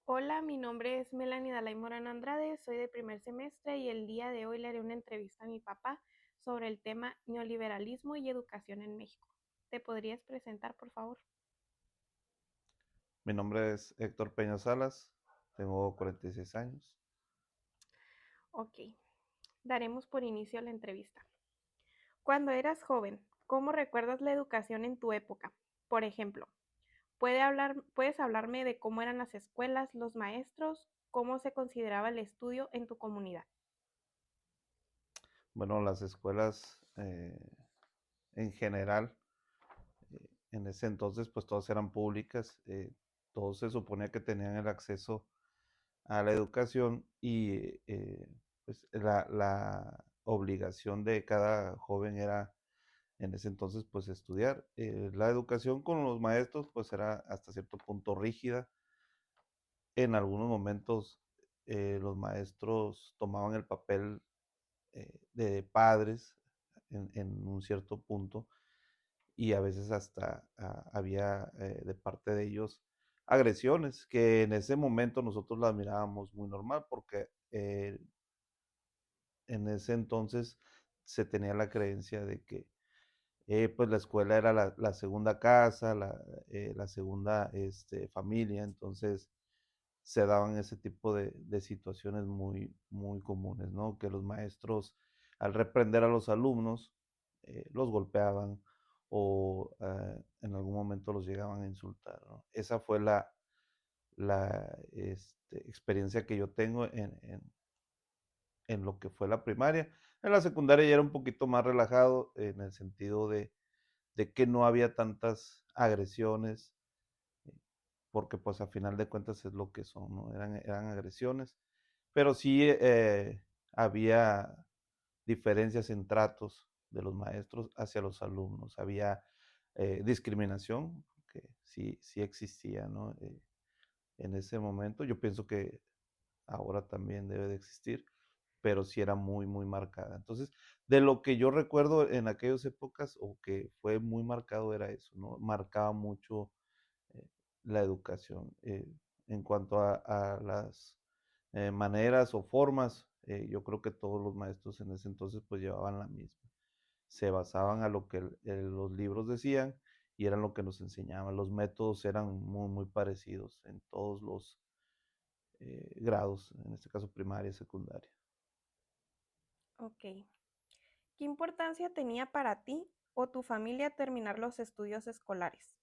Hola, mi nombre es Melanie Dalay Morán Andrade, soy de primer semestre y el día de hoy le haré una entrevista a mi papá sobre el tema neoliberalismo y educación en México. ¿Te podrías presentar, por favor? Mi nombre es Héctor Peña Salas, tengo 46 años. Ok, daremos por inicio la entrevista. Cuando eras joven, ¿cómo recuerdas la educación en tu época? Por ejemplo, ¿puedes hablarme de cómo eran las escuelas, los maestros, cómo se consideraba el estudio en tu comunidad? Bueno, las escuelas en general, en ese entonces pues todas eran públicas, todos se suponía que tenían el acceso a la educación y pues la obligación de cada joven era en ese entonces pues estudiar. La educación con los maestros pues era hasta cierto punto rígida. En algunos momentos los maestros tomaban el papel de padres en un cierto punto y a veces hasta había de parte de ellos agresiones que en ese momento nosotros las mirábamos muy normal porque en ese entonces se tenía la creencia de que pues la escuela era la segunda casa, la segunda familia, entonces se daban ese tipo de situaciones muy comunes, ¿no? Que los maestros, al reprender a los alumnos, los golpeaban o en algún momento los llegaban a insultar, ¿no? Esa fue la experiencia que yo tengo en lo que fue la primaria. En la secundaria ya era un poquito más relajado en el sentido de que no había tantas agresiones, porque pues a final de cuentas es lo que son, ¿no? Eran agresiones, pero sí había diferencias en tratos de los maestros hacia los alumnos, había discriminación, que sí existía, ¿no? En ese momento, yo pienso que ahora también debe de existir, pero sí era muy marcada. Entonces, de lo que yo recuerdo en aquellas épocas, o que fue muy marcado, era eso, ¿no? Marcaba mucho eh, la educación. En cuanto a las maneras o formas, yo creo que todos los maestros en ese entonces pues llevaban la misma. Se basaban a lo que los libros decían y eran lo que nos enseñaban. Los métodos eran muy parecidos en todos los grados, en este caso primaria y secundaria. Ok. ¿Qué importancia tenía para ti o tu familia terminar los estudios escolares?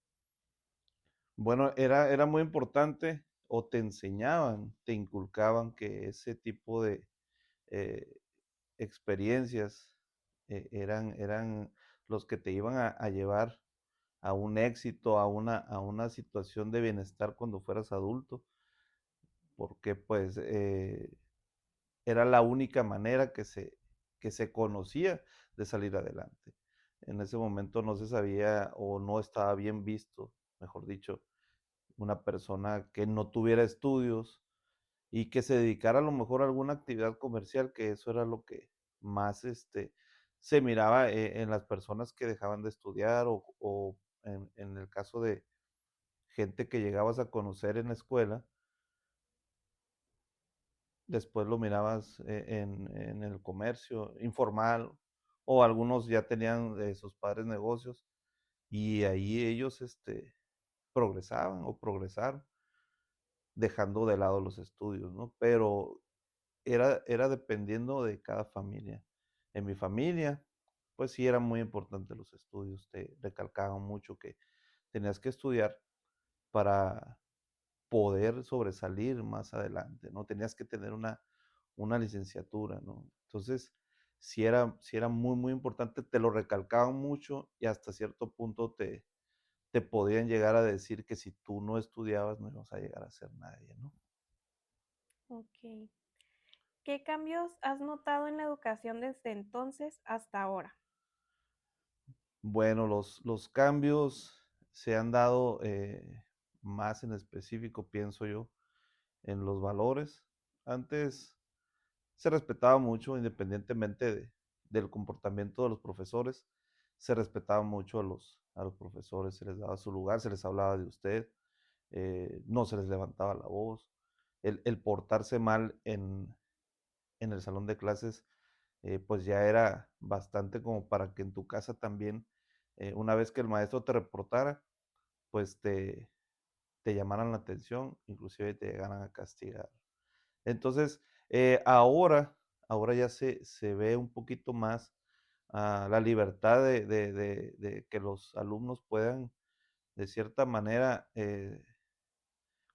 Bueno, era muy importante o te enseñaban, te inculcaban que ese tipo de eh, experiencias eran los que te iban a llevar a un éxito, a una situación de bienestar cuando fueras adulto, porque pues era la única manera que se conocía de salir adelante. En ese momento no se sabía o no estaba bien visto, mejor dicho, una persona que no tuviera estudios y que se dedicara a lo mejor a alguna actividad comercial, que eso era lo que más se miraba en las personas que dejaban de estudiar o en el caso de gente que llegabas a conocer en la escuela, después lo mirabas en el comercio informal o algunos ya tenían sus padres negocios y ahí ellos progresaban o progresaron dejando de lado los estudios, ¿no? Pero era dependiendo de cada familia. En mi familia, pues sí eran muy importantes los estudios, te recalcaban mucho que tenías que estudiar para poder sobresalir más adelante, ¿no? Tenías que tener una licenciatura, ¿no? Entonces, sí era muy importante, te lo recalcaban mucho y hasta cierto punto te podían llegar a decir que si tú no estudiabas no ibas a llegar a ser nadie, ¿no? Ok. ¿Qué cambios has notado en la educación desde entonces hasta ahora? Bueno, los cambios se han dado más en específico, pienso yo, en los valores. Antes se respetaba mucho, independientemente del comportamiento de los profesores, se respetaba mucho a los profesores, se les daba su lugar, se les hablaba de usted, no se les levantaba la voz. el portarse mal en el salón de clases, pues ya era bastante como para que en tu casa también, una vez que el maestro te reportara, pues te llamaran la atención, inclusive te llegaran a castigar. Entonces, ahora ya se ve un poquito más la libertad de que los alumnos puedan, de cierta manera,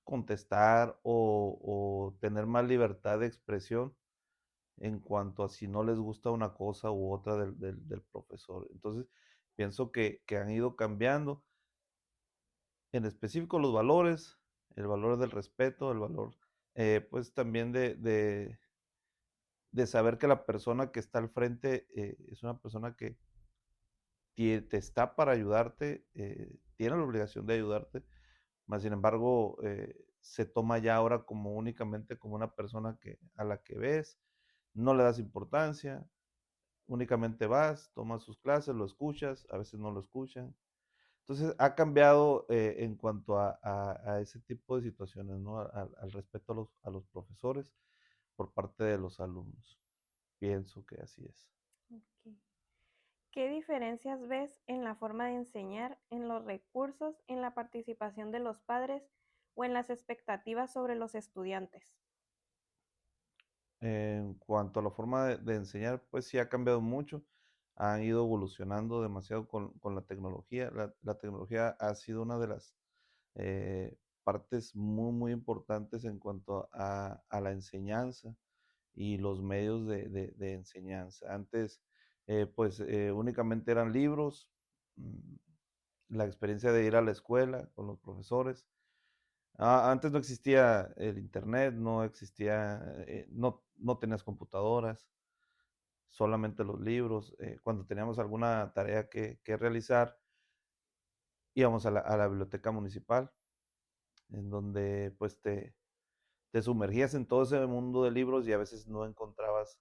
contestar o tener más libertad de expresión en cuanto a si no les gusta una cosa u otra del profesor. Entonces, pienso que han ido cambiando, en específico los valores, el valor del respeto, el valor, pues también de saber que la persona que está al frente es una persona que te está para ayudarte, tiene la obligación de ayudarte, más sin embargo, se toma ya ahora como únicamente como una persona a la que ves, no le das importancia, únicamente vas, tomas sus clases, lo escuchas, a veces no lo escuchan. Entonces ha cambiado en cuanto a ese tipo de situaciones, ¿no? Al respeto a los profesores por parte de los alumnos. Pienso que así es. Ok. ¿Qué diferencias ves en la forma de enseñar, en los recursos, en la participación de los padres o en las expectativas sobre los estudiantes? En cuanto a la forma de enseñar, pues sí ha cambiado mucho, han ido evolucionando demasiado con la tecnología. La tecnología ha sido una de las partes muy importantes en cuanto a la enseñanza y los medios de enseñanza. Antes, pues únicamente eran libros, mm, la experiencia de ir a la escuela con los profesores. Antes no existía el internet, no existía, no tenías computadoras, solamente los libros. Cuando teníamos alguna tarea que realizar, íbamos a la biblioteca municipal, en donde pues te sumergías en todo ese mundo de libros y a veces no encontrabas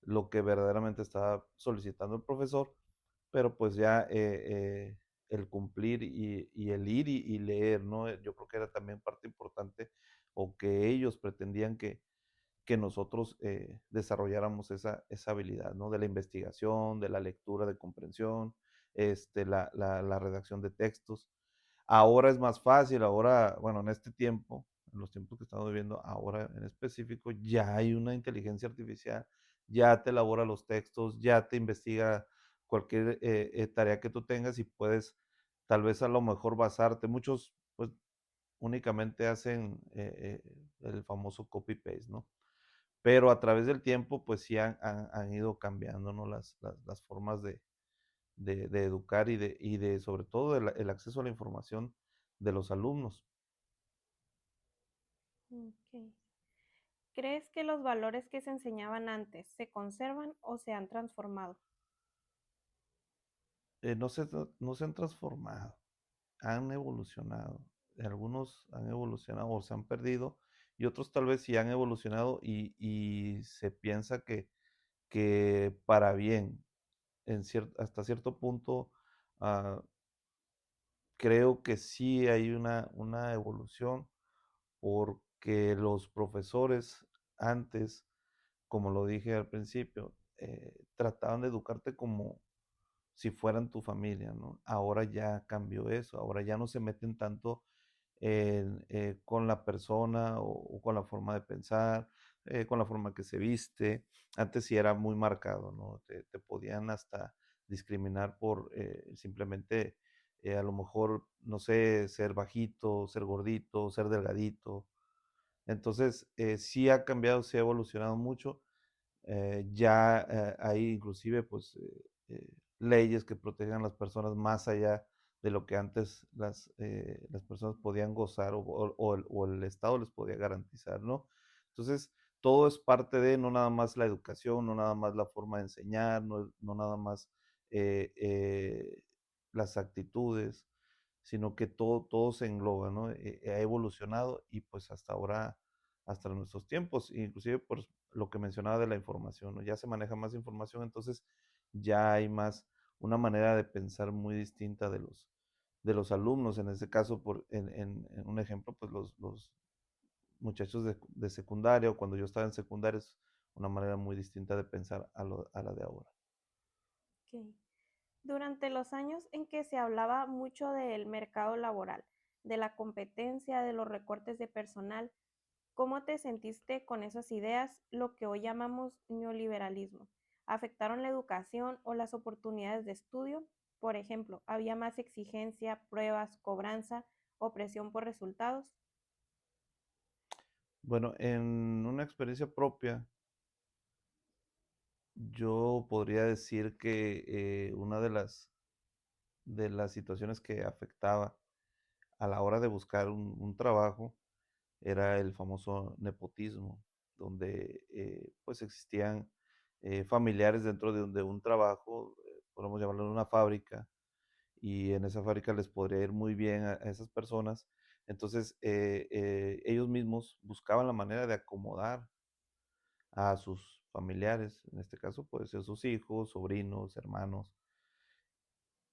lo que verdaderamente estaba solicitando el profesor, pero pues ya el cumplir y el ir y leer, ¿no? Yo creo que era también parte importante o que ellos pretendían que nosotros desarrolláramos esa habilidad, ¿no? De la investigación, de la lectura, de comprensión, la redacción de textos. Ahora es más fácil, ahora, bueno, en este tiempo, en los tiempos que estamos viviendo, ahora en específico, ya hay una inteligencia artificial, ya te elabora los textos, ya te investiga cualquier tarea que tú tengas y puedes tal vez a lo mejor basarte. Muchos pues únicamente hacen el famoso copy-paste, ¿no? Pero a través del tiempo pues sí han ido cambiando, ¿no? Las formas de educar y de sobre todo el acceso a la información de los alumnos. Ok. ¿Crees que los valores que se enseñaban antes se conservan o se han transformado? No se han transformado, han evolucionado. Algunos han evolucionado o se han perdido y otros tal vez sí han evolucionado y se piensa que para bien, hasta cierto punto, ah, creo que sí hay una evolución porque los profesores antes, como lo dije al principio, trataban de educarte como si fueran tu familia, ¿no? Ahora ya cambió eso, ahora ya no se meten tanto con la persona o con la forma de pensar, con la forma que se viste. Antes sí era muy marcado, ¿no? Te podían hasta discriminar por simplemente, a lo mejor, no sé, ser bajito, ser gordito, ser delgadito. Entonces, sí ha cambiado, sí ha evolucionado mucho. Ya hay inclusive pues leyes que protegen a las personas más allá de lo que antes las personas podían gozar o el Estado les podía garantizar, ¿no? Entonces, todo es parte de no nada más la educación, no nada más la forma de enseñar, no nada más eh, eh, las actitudes, sino que todo se engloba, ¿no? Ha evolucionado y pues hasta ahora, hasta nuestros tiempos, inclusive por lo que mencionaba de la información, ¿no? Ya se maneja más información, entonces ya hay más una manera de pensar muy distinta de los alumnos, en este caso, en un ejemplo, pues muchachos de secundaria o cuando yo estaba en secundaria es una manera muy distinta de pensar a la de ahora. Ok. Durante los años en que se hablaba mucho del mercado laboral, de la competencia, de los recortes de personal, ¿cómo te sentiste con esas ideas, lo que hoy llamamos neoliberalismo? ¿Afectaron la educación o las oportunidades de estudio? Por ejemplo, ¿había más exigencia, pruebas, cobranza o presión por resultados? Bueno, en una experiencia propia, yo podría decir que una de las situaciones que afectaba a la hora de buscar un trabajo era el famoso nepotismo, donde pues existían familiares dentro de un trabajo, podemos llamarlo una fábrica, y en esa fábrica les podría ir muy bien a esas personas. Entonces, ellos mismos buscaban la manera de acomodar a sus familiares, en este caso, puede ser sus hijos, sobrinos, hermanos,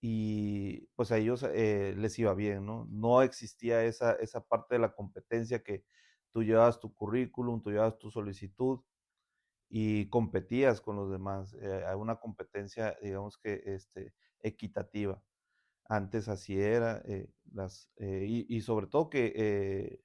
y pues a ellos les iba bien, ¿no? No existía esa parte de la competencia que tú llevabas tu currículum, tú llevabas tu solicitud y competías con los demás. Hay una competencia, digamos que equitativa. Antes así era, y sobre todo que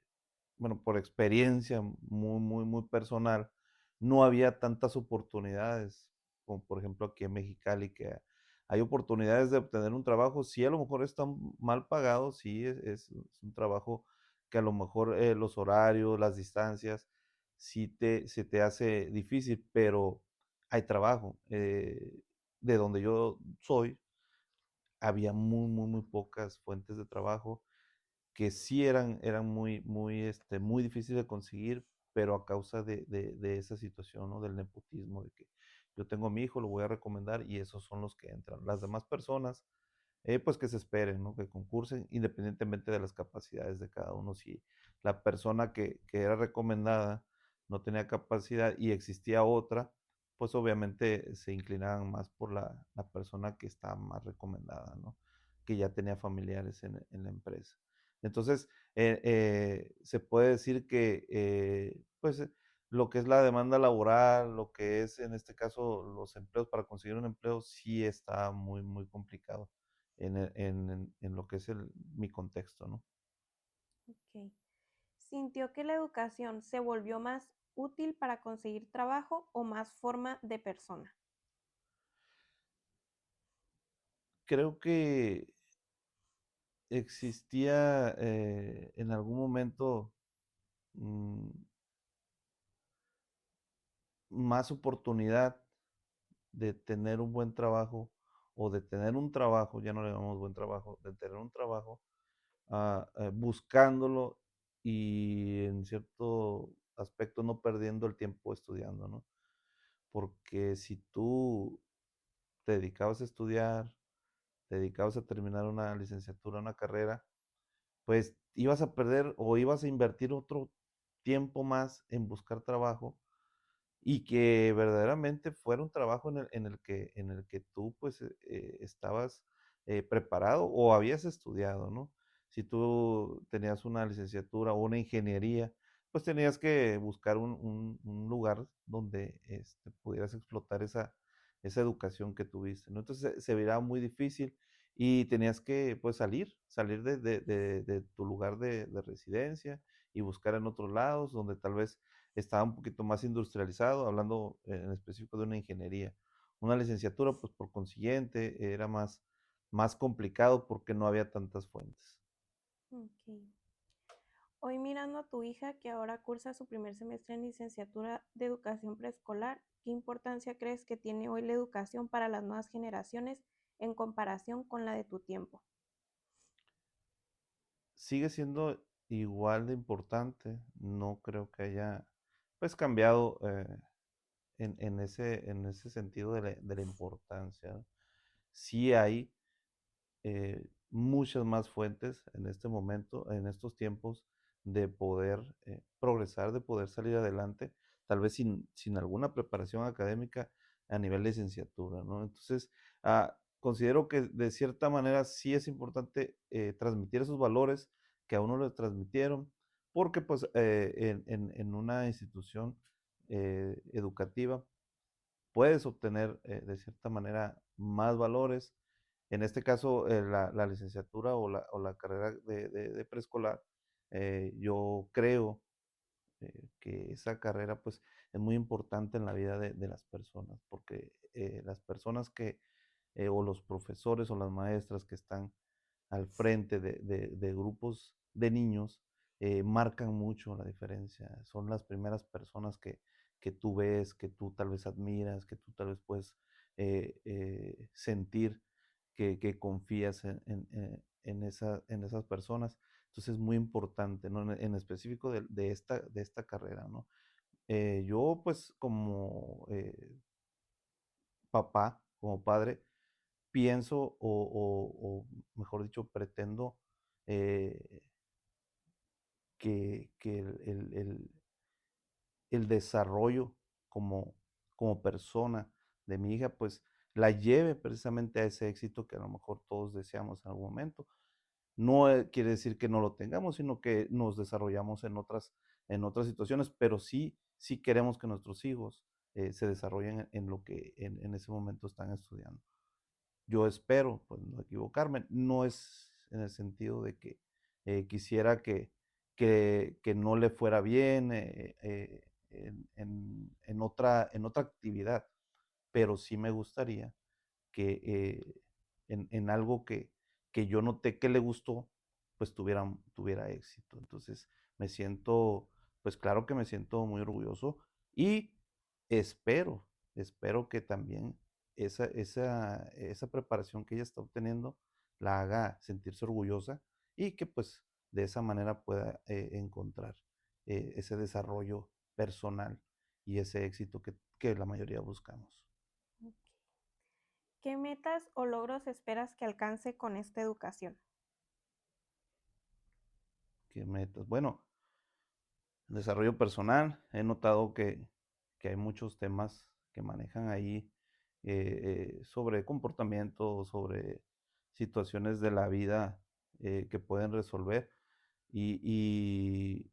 bueno, por experiencia muy personal, no había tantas oportunidades, como por ejemplo aquí en Mexicali, que hay oportunidades de obtener un trabajo, sí a lo mejor están mal pagados, sí es un trabajo que a lo mejor los horarios, las distancias, se te hace difícil, pero hay trabajo. De donde yo soy, había muy pocas fuentes de trabajo que sí eran muy difíciles de conseguir, pero a causa de esa situación, ¿no? Del nepotismo, de que yo tengo a mi hijo, lo voy a recomendar y esos son los que entran. Las demás personas, pues que se esperen, ¿no? Que concursen independientemente de las capacidades de cada uno. Si la persona que era recomendada no tenía capacidad y existía otra, pues obviamente se inclinaban más por la persona que está más recomendada, ¿no? Que ya tenía familiares en la empresa. Entonces, se puede decir que, pues, lo que es la demanda laboral, lo que es en este caso los empleos, para conseguir un empleo, sí está muy complicado en lo que es mi contexto, ¿no? Ok. ¿Sintió que la educación se volvió más útil para conseguir trabajo o más forma de persona? Creo que existía en algún momento mm, más oportunidad de tener un buen trabajo o de tener un trabajo, ya no le llamamos buen trabajo, de tener un trabajo buscándolo y en cierto aspecto no perdiendo el tiempo estudiando, ¿no? Porque si tú te dedicabas a estudiar, te dedicabas a terminar una licenciatura, una carrera, pues ibas a perder o ibas a invertir otro tiempo más en buscar trabajo y que verdaderamente fuera un trabajo en el que tú pues estabas preparado o habías estudiado, ¿no? Si tú tenías una licenciatura o una ingeniería, pues tenías que buscar un lugar donde pudieras explotar esa educación que tuviste, ¿no? Entonces se veía muy difícil y tenías que pues salir de tu lugar de residencia y buscar en otros lados donde tal vez estaba un poquito más industrializado, hablando en específico de una ingeniería. Una licenciatura, pues por consiguiente, era más complicado porque no había tantas fuentes. Ok. Hoy mirando a tu hija que ahora cursa su primer semestre en licenciatura de educación preescolar, ¿qué importancia crees que tiene hoy la educación para las nuevas generaciones en comparación con la de tu tiempo? Sigue siendo igual de importante, no creo que haya pues cambiado en ese sentido de la importancia. ¿No? Sí hay muchas más fuentes en este momento, en estos tiempos, de poder progresar, de poder salir adelante, tal vez sin alguna preparación académica a nivel de licenciatura, ¿no? Entonces, considero que de cierta manera sí es importante transmitir esos valores que a uno le transmitieron, porque pues en una institución educativa puedes obtener de cierta manera más valores. En este caso, la licenciatura o la carrera de preescolar, yo creo que esa carrera pues es muy importante en la vida de las personas, porque las personas o los profesores o las maestras que están al frente de grupos de niños marcan mucho la diferencia. Son las primeras personas que tú ves, que tú tal vez admiras, que tú tal vez puedes sentir que confías en esas personas. Entonces es muy importante, ¿no? En específico de esta carrera, ¿no? Yo pues como papá, como padre, pienso o mejor dicho, pretendo eh, que el desarrollo como, como persona de mi hija, pues la lleve precisamente a ese éxito que a lo mejor todos deseamos en algún momento. No quiere decir que no lo tengamos, sino que nos desarrollamos en otras situaciones, pero sí, sí queremos que nuestros hijos se desarrollen en lo que en ese momento están estudiando. Yo espero, pues, no equivocarme. No es en el sentido de que quisiera que no le fuera bien en otra actividad, pero sí me gustaría que en algo que yo noté que le gustó, pues tuviera éxito. Entonces me siento, pues claro que me siento muy orgulloso y espero, espero que también esa preparación que ella está obteniendo la haga sentirse orgullosa y que pues de esa manera pueda encontrar ese desarrollo personal y ese éxito que la mayoría buscamos. Ok. ¿Qué metas o logros esperas que alcance con esta educación? ¿Qué metas? Bueno, desarrollo personal, he notado que hay muchos temas que manejan ahí sobre comportamiento, sobre situaciones de la vida que pueden resolver y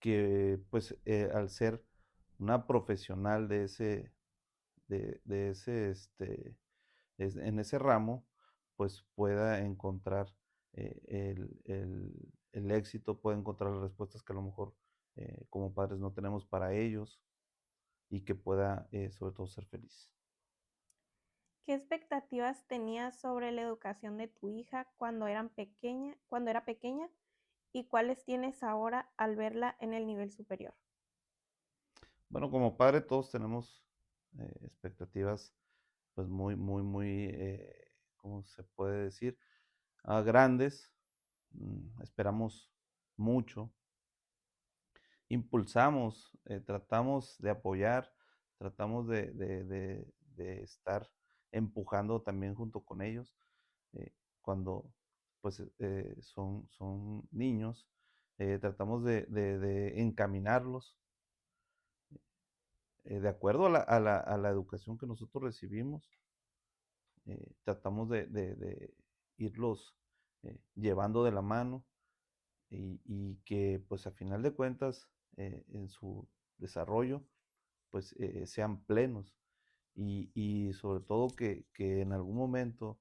que pues al ser una profesional de ese, en ese ramo, pues pueda encontrar el éxito, pueda encontrar las respuestas que a lo mejor como padres no tenemos para ellos y que pueda sobre todo ser feliz. ¿Qué expectativas tenías sobre la educación de tu hija cuando era pequeña y cuáles tienes ahora al verla en el nivel superior? Bueno, como padre todos tenemos expectativas pues muy, ¿cómo se puede decir? Grandes. Esperamos mucho, impulsamos, tratamos de apoyar, tratamos de estar empujando también junto con ellos eh, cuando pues son niños, tratamos de encaminarlos de acuerdo a la educación que nosotros recibimos, tratamos de irlos llevando de la mano y que pues a final de cuentas en su desarrollo pues sean plenos y sobre todo que en algún momento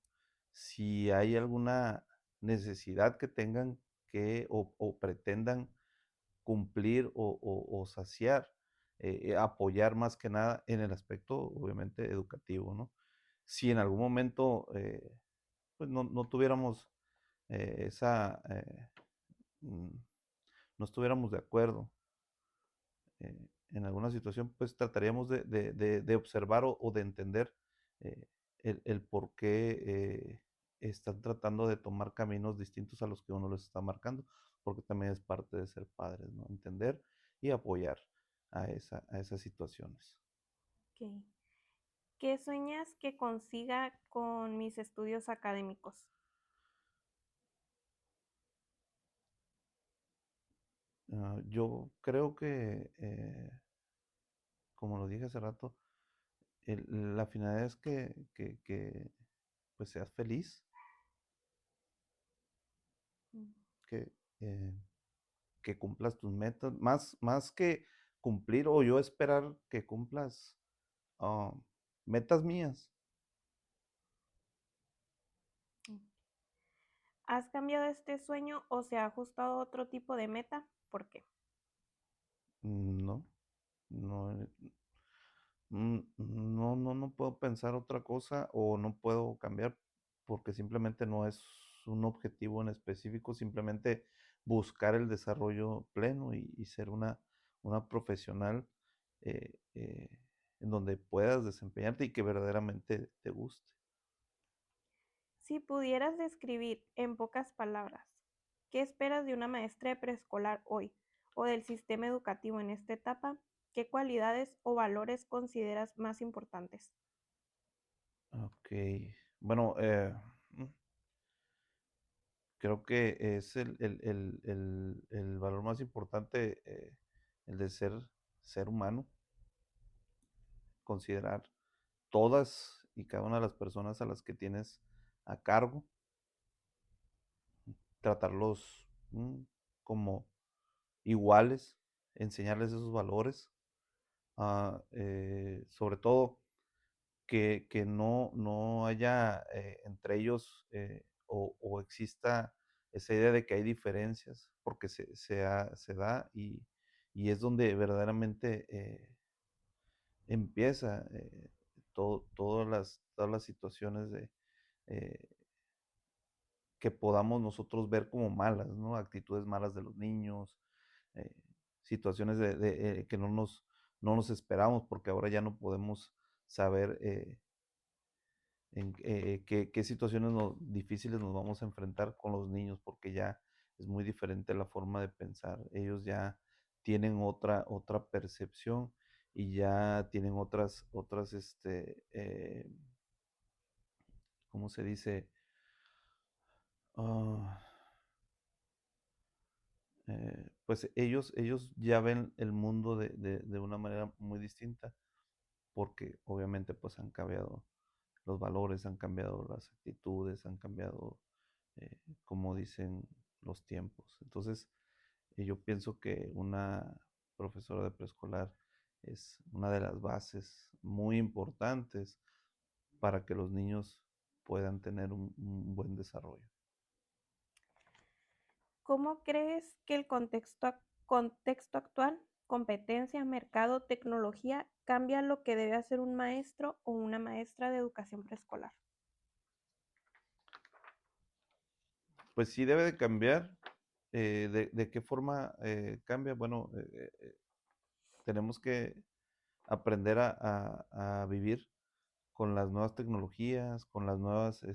si hay alguna necesidad que tengan que o pretendan cumplir o saciar, apoyar más que nada en el aspecto obviamente educativo, ¿no? Si en algún momento pues no tuviéramos esa, mm, no estuviéramos de acuerdo en alguna situación, pues trataríamos de observar o de entender eh, el por qué están tratando de tomar caminos distintos a los que uno les está marcando, porque también es parte de ser padres, ¿no? Entender y apoyar a esas situaciones. Ok. ¿Qué sueñas que consiga con mis estudios académicos? Yo creo que, como lo dije hace rato, la finalidad es pues seas feliz, Mm. que eh, que cumplas tus metas, más que cumplir o yo esperar que cumplas ah, metas mías. ¿Has cambiado este sueño o se ha ajustado a otro tipo de meta? ¿Por qué? No, no, no puedo pensar otra cosa o no puedo cambiar porque simplemente no es un objetivo en específico, simplemente buscar el desarrollo pleno y ser una profesional en donde puedas desempeñarte y que verdaderamente te guste. Si pudieras describir en pocas palabras, ¿qué esperas de una maestra de preescolar hoy o del sistema educativo en esta etapa? ¿Qué cualidades o valores consideras más importantes? Ok, bueno, creo que es el valor más importante, el de ser humano, considerar todas y cada una de las personas a las que tienes a cargo, tratarlos como iguales, enseñarles esos valores, sobre todo que no haya entre ellos o exista esa idea de que hay diferencias, porque se da y es donde verdaderamente empieza todas las situaciones eh, que podamos nosotros ver como malas, ¿no? Actitudes malas de los niños, eh, situaciones que no nos esperamos, porque ahora ya no podemos saber qué situaciones difíciles nos vamos a enfrentar con los niños, porque ya es muy diferente la forma de pensar. Ellos ya tienen otra percepción y ya tienen ¿cómo se dice? Ah, pues ellos ya ven el mundo de una manera muy distinta, porque obviamente pues han cambiado los valores, han cambiado las actitudes, han cambiado, como dicen, los tiempos. Entonces, yo pienso que una profesora de preescolar es una de las bases muy importantes para que los niños puedan tener un buen desarrollo. ¿Cómo crees que el contexto actual, competencia, mercado, tecnología, cambia lo que debe hacer un maestro o una maestra de educación preescolar? Pues sí debe de cambiar. ¿De qué forma cambia? Bueno, tenemos que aprender a vivir con las nuevas tecnologías, con las nuevas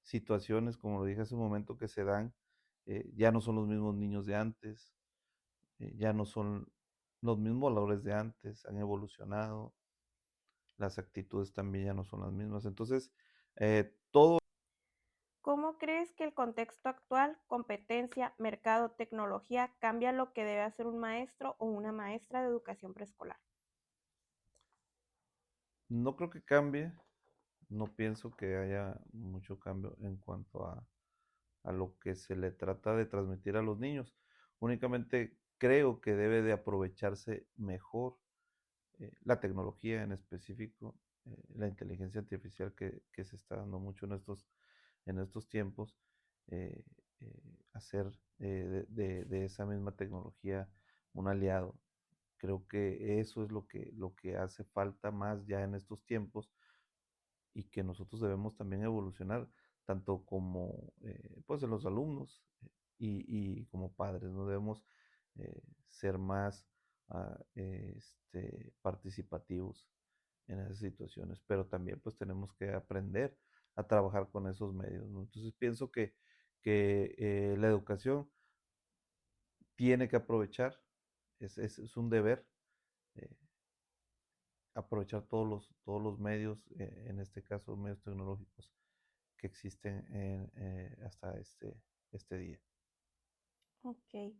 situaciones, como lo dije hace un momento, que se dan. Ya no son los mismos niños de antes, ya no son los mismos valores de antes, han evolucionado, las actitudes también ya no son las mismas. Entonces, todo ¿Cómo crees que el contexto actual, competencia, mercado, tecnología, cambia lo que debe hacer un maestro o una maestra de educación preescolar? no creo que cambie, no pienso que haya mucho cambio en cuanto a lo que se le trata de transmitir a los niños. Únicamente creo que debe de aprovecharse mejor la tecnología en específico, la inteligencia artificial que se está dando mucho en estos tiempos, eh, hacer de esa misma tecnología un aliado. Creo que eso es lo que hace falta más ya en estos tiempos y que nosotros debemos también evolucionar, tanto como pues en los alumnos y como padres, no debemos ser más participativos en esas situaciones, pero también pues tenemos que aprender a trabajar con esos medios, ¿no? Entonces pienso que la educación tiene que aprovechar, es un deber eh, aprovechar todos los medios, en este caso medios tecnológicos que existen hasta este día. Ok.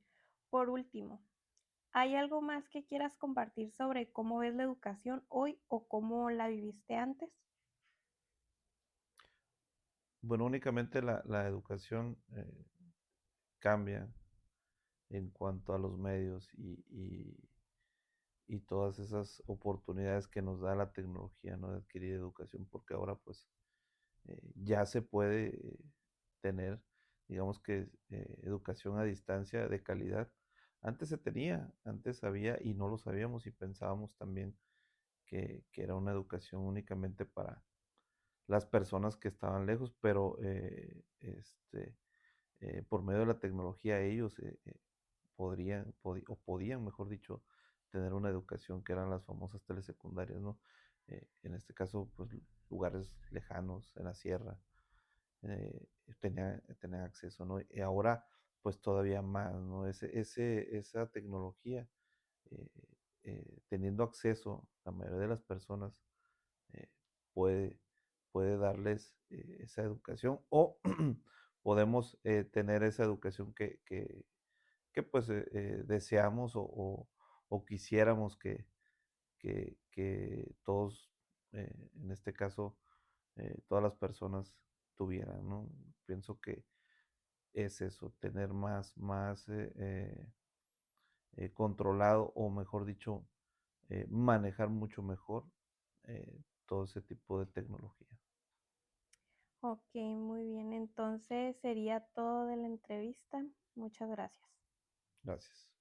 Por último, ¿hay algo más que quieras compartir sobre cómo ves la educación hoy o cómo la viviste antes? Bueno, únicamente la educación cambia, en cuanto a los medios y todas esas oportunidades que nos da la tecnología, ¿no? De adquirir educación, porque ahora pues ya se puede tener, digamos que, educación a distancia de calidad. Antes se tenía, antes había y no lo sabíamos y pensábamos también que era una educación únicamente para las personas que estaban lejos, pero por medio de la tecnología ellos o podían, mejor dicho, tener una educación que eran las famosas telesecundarias, ¿no? En este caso, pues lugares lejanos, en la sierra, tenían acceso, ¿no? Y ahora, pues todavía más, ¿no? Esa tecnología, eh, teniendo acceso, la mayoría de las personas eh, puede, puede darles esa educación o podemos tener esa educación que pues deseamos o quisiéramos que todos, en este caso, todas las personas tuvieran, ¿no? Pienso que es eso, tener más controlado o mejor dicho, manejar mucho mejor todo ese tipo de tecnología. Ok, muy bien. Entonces sería todo de la entrevista. Muchas gracias. Gracias.